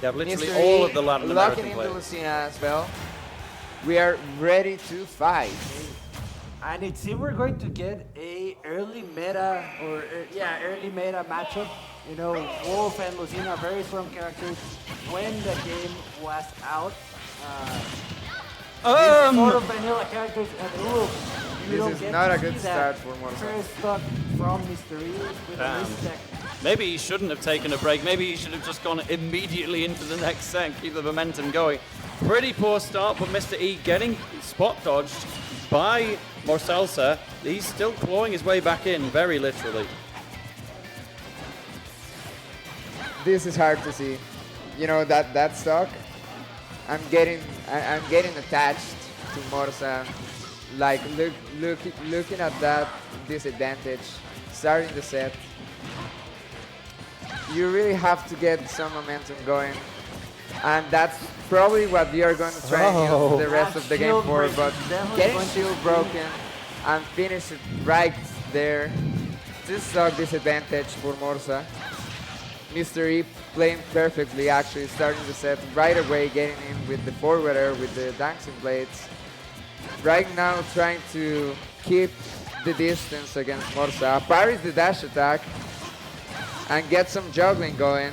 They have literally Mystery all of the Latin locking American into players. Lucina as well. We are ready to fight. And it seems we're going to get a early meta, or early meta matchup. You know, Wolf and Lucina are very strong characters. When the game was out, these sort of vanilla characters, and you don't This is get not to a good see that start for Morsa. first stock from Mystery with a risk deck. Maybe he shouldn't have taken a break. Maybe he should have just gone immediately into the next set and keep the momentum going. Pretty poor start, but Mr. E getting spot dodged by Morsalsa. He's still clawing his way back in, very literally. This is hard to see. You know, that stock, I'm getting attached to Morsa. Like looking at that disadvantage, starting the set. You really have to get some momentum going, and that's probably what we are going to try and use the rest of the game for. But getting shield broken and finish it right there, this stock disadvantage for Morsa. Mr. E playing perfectly, actually starting the set right away, getting in with the forward air, with the dancing blades. Right now trying to keep the distance against Morsa, parries the dash attack, and get some juggling going.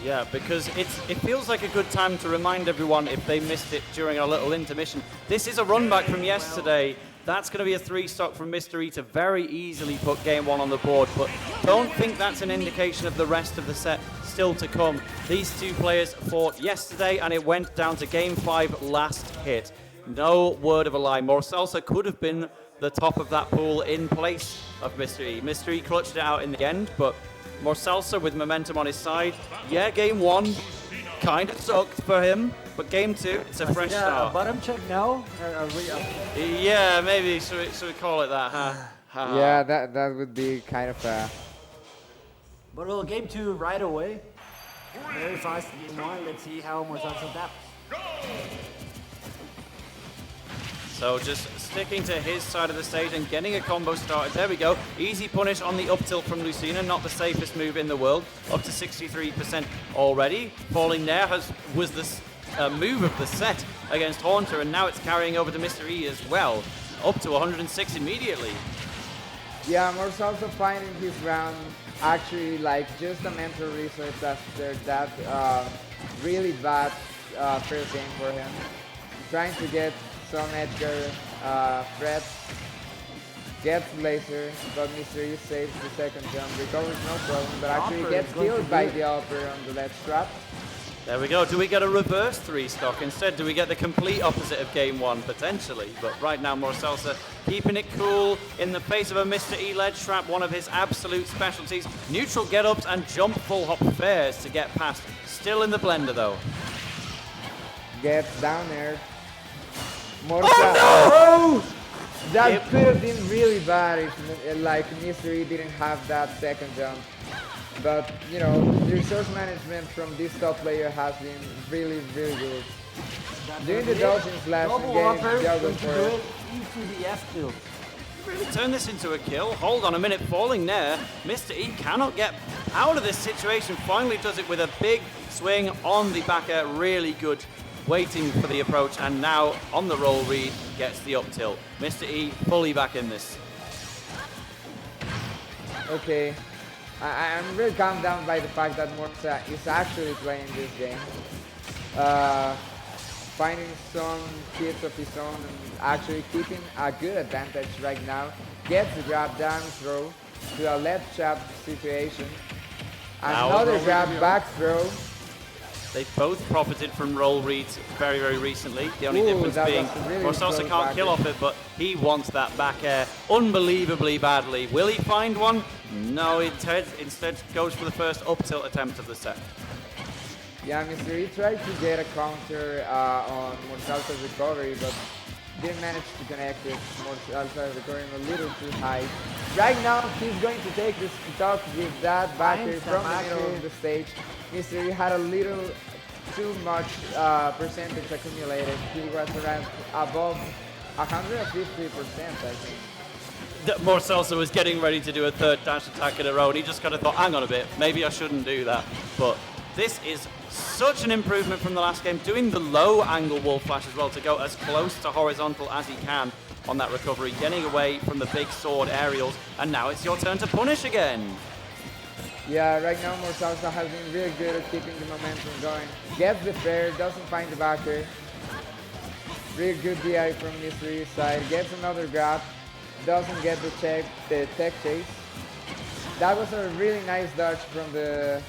Yeah, because it feels like a good time to remind everyone, if they missed it during our little intermission, this is a run back from yesterday. That's going to be a 3-stock from Mystery to very easily put game 1 on the board, but don't think that's an indication of the rest of the set still to come. These two players fought yesterday, and it went down to game 5 last hit. No word of a lie. Morsalsa could have been the top of that pool in place of Mystery. Mystery clutched it out in the end, but Morsalsa with momentum on his side. Yeah, game 1 kind of sucked for him, but game 2, it's a fresh start. Bottom check now? Yeah, maybe, should we call it that, huh? Yeah, that would be kind of a... But well, game 2 right away. Very fast game 1. Let's see how Morsalsa adapts. So just sticking to his side of the stage and getting a combo started. There we go. Easy punish on the up tilt from Lucina. Not the safest move in the world. Up to 63% already. Falling there was the move of the set against Haunter, and now it's carrying over to Mr. E as well. Up to 106 immediately. Yeah, Morsalsa finding his round, actually like just a mental reset after that really bad first game for him. Trying to get some Edgar threats, gets laser, but Mr. E saves the second jump, recovers no problem, but actually gets killed by the upper on the ledge trap. There we go. Do we get a reverse 3-stock instead? Do we get the complete opposite of game 1? Potentially. But right now, Morsalsa keeping it cool in the face of a Mr. E ledge trap, one of his absolute specialties. Neutral get-ups and jump full hop fairs to get past. Still in the blender, though. Gets down there. Morsa. Oh, no! That could have been really bad if like Mr. E didn't have that second jump. But, you know, the resource management from this top player has been really, really good. Doing the dodging slash and getting juggled for it. Into the F tilt. Really turn this into a kill. Hold on a minute, falling there. Mr. E cannot get out of this situation. Finally does it with a big swing on the back air. Really good. Waiting for the approach, and now on the roll read gets the up tilt. Mr. E fully back in this. Okay. I'm really calmed down by the fact that Morsa is actually playing this game. Finding some hits of his own and actually keeping a good advantage right now. Gets the grab down throw to a left trap situation. Another grab back throw. They both profited from roll reads very, very recently. The only difference being really Morsalsa can't kill off it, but he wants that back air unbelievably badly. Will he find one? No, instead goes for the first up tilt attempt of the set. Yeah, Mr. E tried to get a counter on Morsalsa's recovery, but didn't manage to connect it. Morsalsa recovering a little too high. Right now, he's going to take this stock with that backer from the middle of the stage. Mr. E had a little too much percentage accumulated. He was around above 150%, I think. Morsalsa was getting ready to do a third dash attack in a row, and he just kind of thought, hang on a bit, maybe I shouldn't do that. But This is such an improvement from the last game, doing the low angle wall flash as well to go as close to horizontal as he can on that recovery, getting away from the big sword aerials, and now it's your turn to punish again. Yeah, right now Morsalsa has been really good at keeping the momentum going. Gets the fair, doesn't find the backer. Really good DI from Mystery's side, gets another grab, doesn't get the tech chase. That was a really nice dodge from the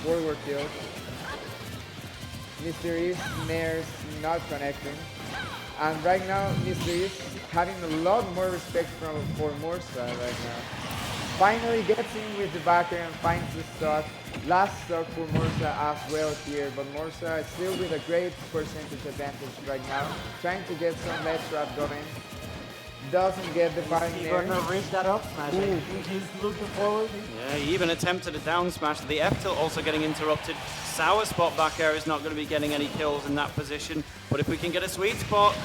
forward tilt. Mystery's snares not connecting. And right now, Mystery's having a lot more respect for Morsa right now. Finally gets in with the backer and finds the stock. Last stock for Morsa as well here, but Morsa is still with a great percentage advantage right now. Trying to get some ledge trap going. Doesn't get the fire He's there. gonna reach that up smash. I think he's looking forward. Yeah, he even attempted a down smash. The F tilt also getting interrupted. Sour spot back air is not going to be getting any kills in that position, but if we can get a sweet spot,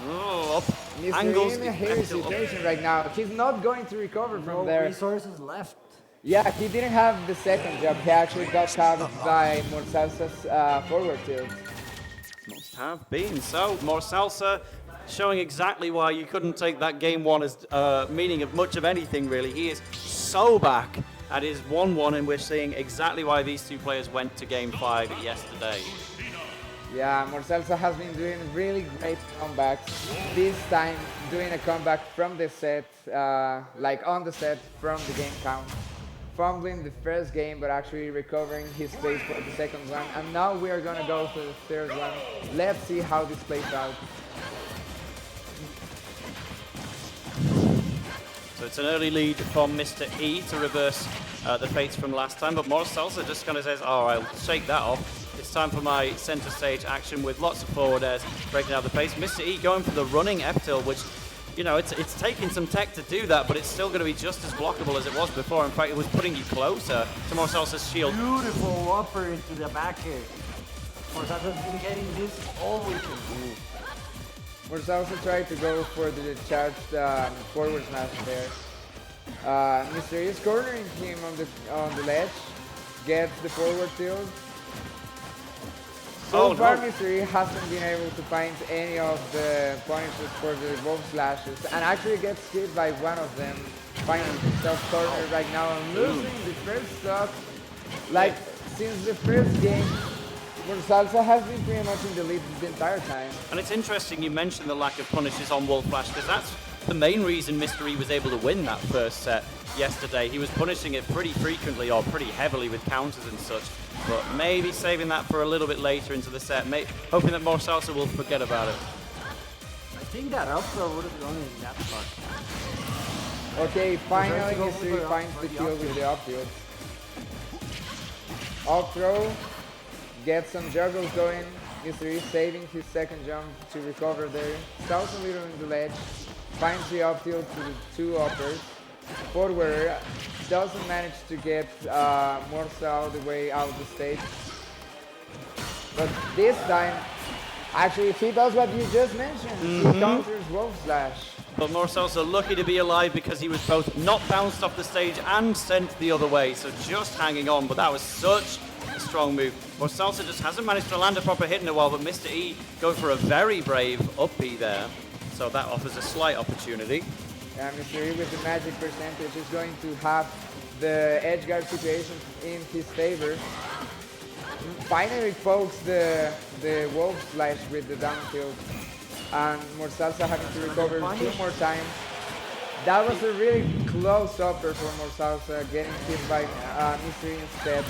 up angles. He's in a hairy situation right now. He's not going to recover from No there. resources left. Yeah, he didn't have the second jump. He actually got caught by Morsalsa's forward tilt. Must have been. So, Morsalsa showing exactly why you couldn't take that game one as meaning of much of anything, really. He is so back at his 1-1, and we're seeing exactly why these two players went to game 5 yesterday. Yeah, Morsalsa has been doing really great comebacks. This time doing a comeback from the set, like on the set from the game count. Fumbling the first game, but actually recovering his place for the second one. And now we are gonna go for the third one. Let's see how this plays out. So it's an early lead from Mr. E to reverse the fates from last time, but Morsalsa just kind of says, oh, I'll shake that off. It's time for my center stage action with lots of forward airs, breaking out the pace. Mr. E going for the running F-tilt, which, you know, it's taking some tech to do that, but it's still going to be just as blockable as it was before. In fact, it was putting you closer to Morsalsa's shield. Beautiful upper into the back here. Morsalsa's been getting this all weekend. Morsalsa tried to go for the charged forward smash there. Mr. E is cornering him on the ledge, gets the forward tilt. So far, Mr. E hasn't been able to find any of the punishes for the wolf slashes, and actually gets hit by one of them, finding himself cornered right now and losing the first stock. Like, since the first game, Morsalsa has been pretty much in the lead the entire time. And it's interesting you mentioned the lack of punishes on Wolf Flash, because that's the main reason Mr. E was able to win that first set yesterday. He was punishing it pretty frequently or pretty heavily with counters and such, but maybe saving that for a little bit later into the set, hoping that Morsalsa will forget about it. I think that up throw would have gone in that spot. Okay, finally Mr. E finds the kill with the up tilt. Up throw. Gets some juggles going. Mr. E saving his second jump to recover there. Stalls a little in the ledge. Finds the up tilt to the two uppers. Forward doesn't manage to get Morsa all the way out of the stage. But this time, actually, he does what you just mentioned. He counters Wolf Slash. But Morsalsa lucky to be alive because he was both not bounced off the stage and sent the other way, so just hanging on. But that was such a strong move. Morsalsa just hasn't managed to land a proper hit in a while, but Mr. E going for a very brave up B there. So that offers a slight opportunity. And Mr. E with the magic percentage is going to have the edge guard situation in his favor. Finally pokes the wolf slash with the down tilt. And Morsalsa having to recover 2 more times. That was a really close upper for Morsalsa, getting hit by Mr. E instead.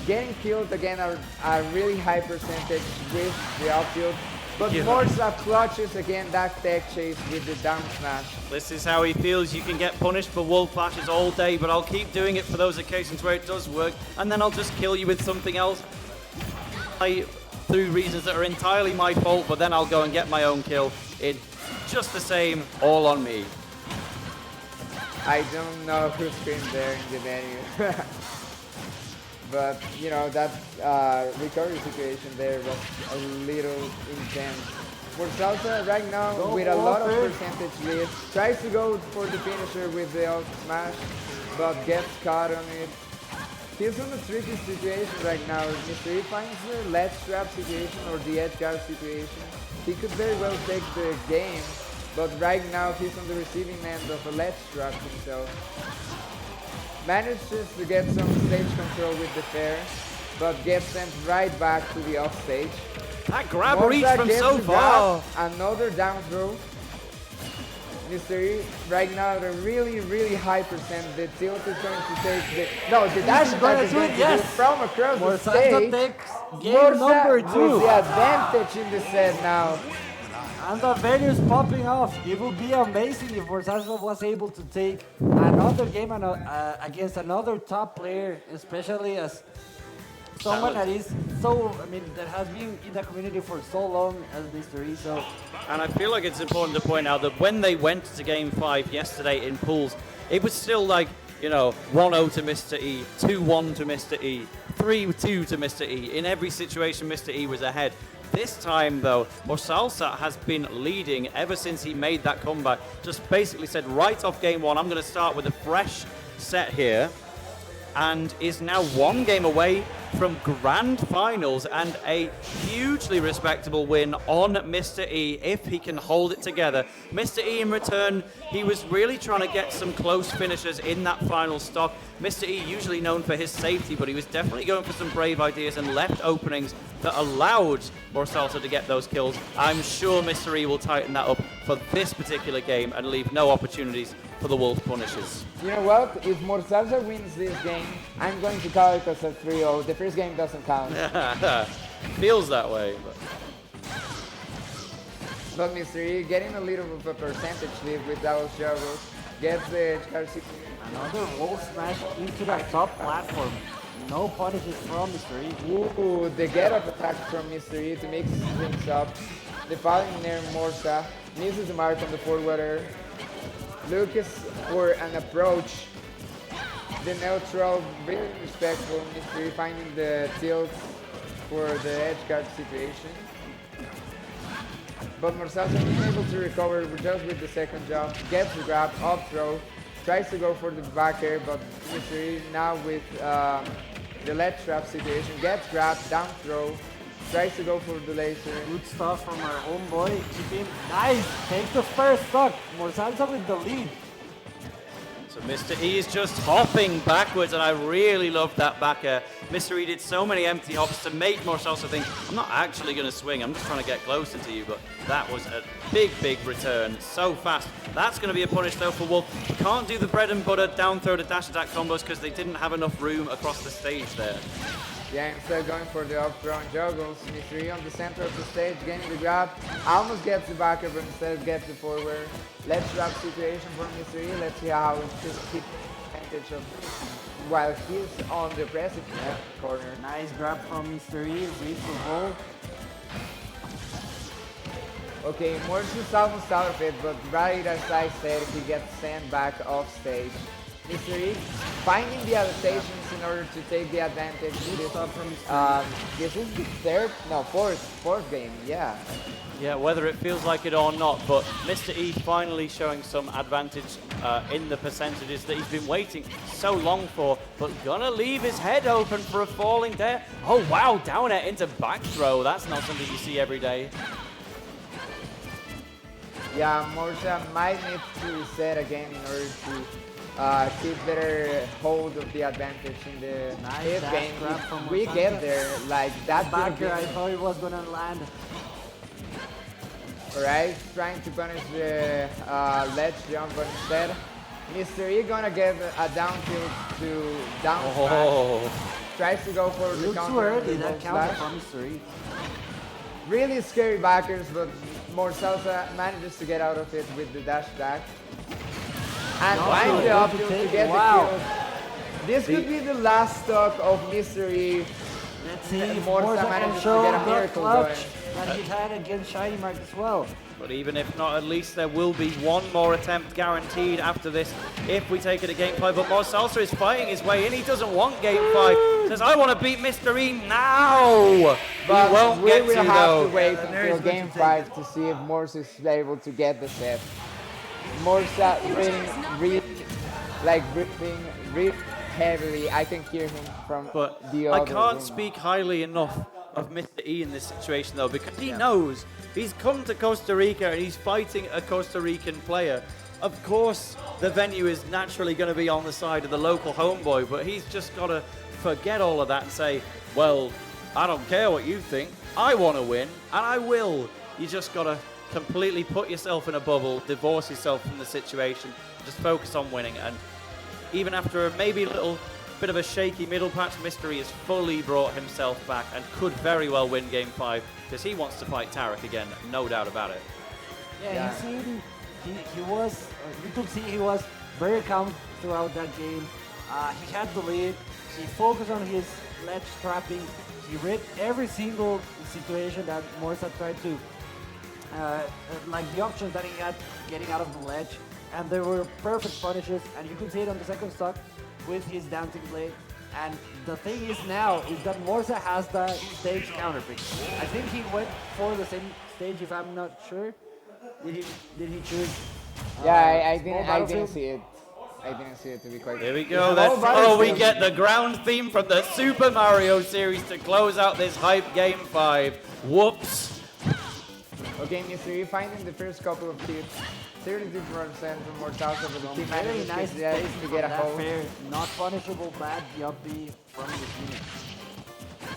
Getting killed again a really high percentage with the up tilt. But Morsa clutches again that tech chase with the down smash. This is how he feels. You can get punished for wolf flashes all day, but I'll keep doing it for those occasions where it does work, and then I'll just kill you with something else. Through reasons that are entirely my fault, but then I'll go and get my own kill. It's just the same, all on me. I don't know who screamed there in the menu. But, you know, that recovery situation there was a little intense. Morsalsa right now with a lot of percentage lead. Tries to go for the finisher with the out smash, but gets caught on it. He's in a tricky situation right now. Mr. E finds the ledge trap situation or the edge guard situation. He could very well take the game, but right now he's on the receiving end of a ledge trap himself. Manages to get some stage control with the fair, but gets sent right back to the off stage. That grab Morsa reach from gets so the far. grab, another down throw. Mr. E right now at a really high percent. The tilt is going to take the the dash attack is going to do it from across the stage. Morsalsa takes game Morsa number with 2. the advantage in the set now. And the value's popping off. It would be amazing if Morsalsa was able to take another game against another top player, especially as someone that is so, that has been in the community for so long as Mr. E. So, And I feel like it's important to point out that when they went to Game 5 yesterday in pools, it was still like, 1-0 to Mr. E, 2-1 to Mr. E, 3-2 to Mr. E. In every situation, Mr. E was ahead. This time, though, Morsalsa has been leading ever since he made that comeback. Just basically said right off Game 1, I'm going to start with a fresh set here, and is now one game away from grand finals and a hugely respectable win on Mr. E if he can hold it together. Mr. E in return, he was really trying to get some close finishes in that final stock. Mr. E usually known for his safety, but he was definitely going for some brave ideas and left openings that allowed Morsalsa to get those kills. I'm sure Mr. E will tighten that up for this particular game and leave no opportunities for the Wolf Punishers. You know what? If Morsalsa wins this game, I'm going to call it as a 3-0. The first game doesn't count. Feels that way. But Mr. E getting a little bit of a percentage lead with those juggles. Gets the edge guard situation. another wall smash into the top platform. No punishes from Mr. E. Ooh, the get-up attack from Mr. E to mix things up. The falling near Morsa misses the mark on the forwarder. Lucas for an approach. The neutral, really respectful. Mr. E finding the tilt for the edge guard situation. But Morsalsa was able to recover just with the second jump. Gets the grab, up throw. Tries to go for the back air, but Mr. E now with the ledge trap situation. Gets grabbed, down throw. Tries to go for the laser. Good stuff from our own boy. Keep him nice. Takes the first stock. Morsalsa with the lead. So Mr. E is just hopping backwards, and I really love that back air. Mr. E did so many empty hops to make Morsalsa think, I'm not actually going to swing, I'm just trying to get closer to you, but that was a big, big return, so fast. That's going to be a punish though for Wolf. Can't do the bread and butter down throw to dash attack combos because they didn't have enough room across the stage there. Yeah, instead going for the up throw and juggles. Mr. E on the center of the stage, getting the grab. Almost gets the backer, but instead gets the forward. Let's drop situation for Mr. E. Let's see how he keeps advantage of while he's on the pressing corner. Nice grab from Mr. E. Read for goal. Okay, Morsa's almost out of it, but right as I said, he gets sent back off stage. Mr. E finding the adaptations in order to take the advantage. This is the fourth game, yeah. Yeah, whether it feels like it or not, but Mr. E finally showing some advantage in the percentages that he's been waiting so long for, but gonna leave his head open for a falling there. Oh wow, down air into back throw. That's not something you see every day. Yeah, Morsa might need to reset again in order to keep better hold of the advantage in the fifth game. If we get there, like that Backer, I thought it was gonna land. Alright, trying to punish the ledge jump, but instead, Mr. E gonna get a down tilt to down smash. Tries to go for the counter. Too early, the that counter from Mr. E. Really scary backers, but Morsalsa manages to get out of it with the dash attack. And find the up tilt to get the kill. This could be the last stock of Mr. E. Let's see if Morsa Morsa manages can to show get a the miracle going. clutch that he had against Shiny Mark as well. But even if not, at least there will be one more attempt guaranteed after this if we take it to Game 5. But Morsalsa is fighting his way in. He doesn't want Game 5. Says, I want to beat Mr. E now. But he won't we get will to, have though. to wait Yeah, until Game 5 to see if Morsa is able to get the set. Morsa really heavily. I can hear him from But the I other can't room. speak highly enough of Mr. E in this situation, though, because he knows he's come to Costa Rica and he's fighting a Costa Rican player. Of course, the venue is naturally going to be on the side of the local homeboy, but he's just got to forget all of that and say, well, I don't care what you think. I want to win, and I will. You just got to completely put yourself in a bubble, divorce yourself from the situation, just focus on winning. And even after maybe a little bit of a shaky middle patch, Mystery has fully brought himself back and could very well win Game 5 because he wants to fight Tarek again, no doubt about it. Yeah, he was, you could see he was very calm throughout that game. He had the lead, he focused on his ledge trapping, he read every single situation that Morsa tried to, like the options that he had getting out of the ledge, and there were perfect punishes, and you could see it on the second stock with his dancing blade. And the thing is now is that Morsa has the stage counterpick. I think he went for the same stage, if I'm not sure. Did he choose? Yeah, I Small didn't Battlefield? see it. I didn't see it, to be quite Here we honest. go. We get the ground theme from the Super Mario series to close out this hype Game 5. Whoops. Okay, Mr. E finding the first couple of hits. 32% from Morsalsa, but the team Very manages nice to space get a that hold. fair, not punishable bad jumpy from Lucina.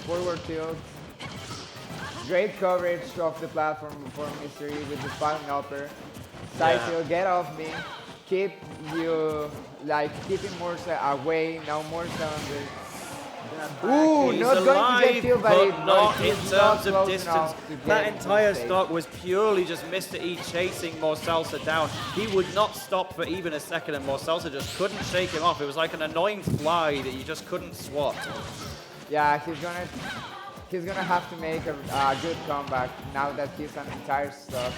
Forward tilt. Great coverage off the platform for Mr. E with the spotting upper. Side tilt, get off me. Keep you, like, keeping Morsa away. Now Morsa on the... Ooh, He's not going to alive, get killed by but it, not but in he's terms not of close distance. enough to get That into entire the stage. stock was purely just Mr. E chasing Morsalsa down. He would not stop for even a second, and Morsalsa just couldn't shake him off. It was like an annoying fly that you just couldn't swat. Yeah, he's gonna have to make a good comeback now that he's an entire stock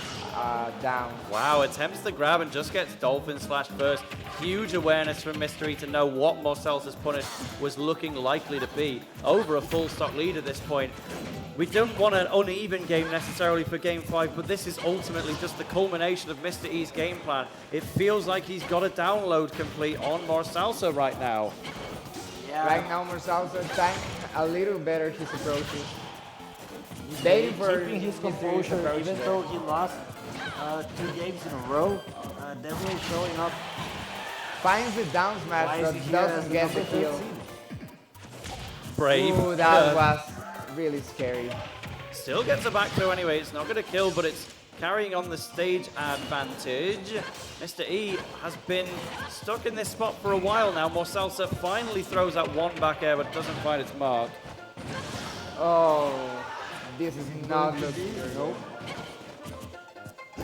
down. Wow, attempts the grab and just gets Dolphin Slash first. Huge awareness from Mystery to know what Morsalsa's punish was looking likely to be. Over a full stock lead at this point. We don't want an uneven game necessarily for Game 5, but this is ultimately just the culmination of Mr. E's game plan. It feels like he's got a download complete on Morsalsa right now. Yeah. Right now, Morsalsa timing a little better his approaches. Waiting for keeping his Mr. E's composure, approach even there. though he lost 2 games in a row. Definitely showing up. Finds the down Why smash, is but he here as doesn't the get the number kill. 13? Brave. Ooh, that was really scary. Still gets a back throw anyway. It's not going to kill, but it's carrying on the stage advantage. Mr. E has been stuck in this spot for a while now. Morsalsa finally throws out one back air, but doesn't find its mark. Oh, this is not looking good. Nope.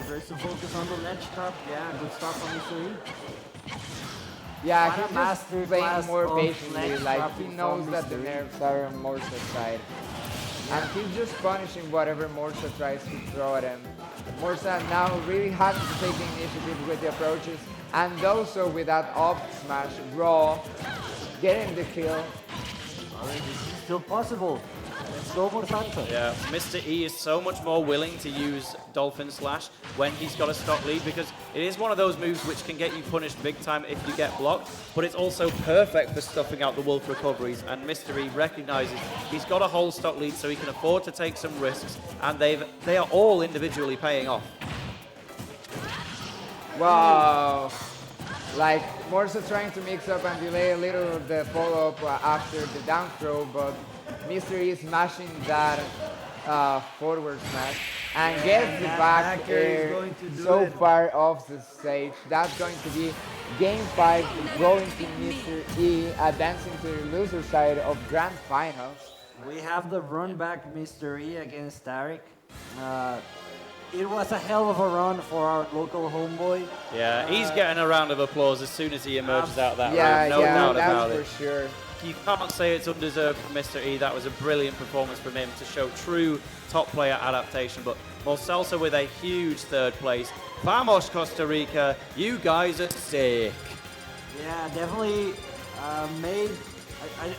First to focus on the ledge top. Yeah, good stop from Mr. E. Yeah, What a he's just master playing class more of patiently. ledge Like, he dropping knows from that the Mr. E. nerves are on Morsa's side. And he's just punishing whatever Morsa tries to throw at him. Morsa now really having to take the initiative with the approaches, and also with that up smash, raw, getting the kill. This is still possible. Let's go Morsalsa. Yeah, Mr. E is so much more willing to use Dolphin Slash when he's got a stock lead because it is one of those moves which can get you punished big time if you get blocked, but it's also perfect for stuffing out the Wolf recoveries, and Mr. E recognizes he's got a whole stock lead so he can afford to take some risks, and they are all individually paying off. Wow. Like, Morsa trying to mix up and delay a little the follow-up after the down throw, but Mr. E is smashing that forward smash and gets the that back back air is air going to do so it. far off the stage. That's going to be Game 5 going to Mr. E, advancing to the loser side of Grand Finals. We have the run back Mr. E against Tarek. It was a hell of a run for our local homeboy. Yeah, he's getting a round of applause as soon as he emerges out that Yeah, room, no yeah, doubt about that's it. for sure. You can't say it's undeserved for Mr. E. That was a brilliant performance from him to show true top player adaptation. But Morsalsa with a huge third place. Vamos, Costa Rica. You guys are sick. Yeah, definitely made.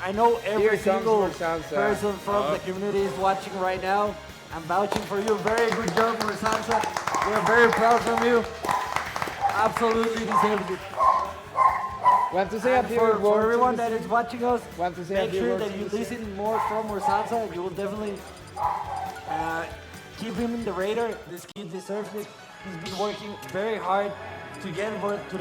I know every Here comes single Morsalsa. person from the community is watching right now. I'm vouching for you. Very good job, Morsalsa. We're very proud of you. Absolutely deserved it. Want to say a And few for words? everyone that is watching us, Want to say a make few sure words that you to Lucina? listen more from Morsalsa. You will definitely keep him in the radar. This kid deserves it. He's been working very hard to get to the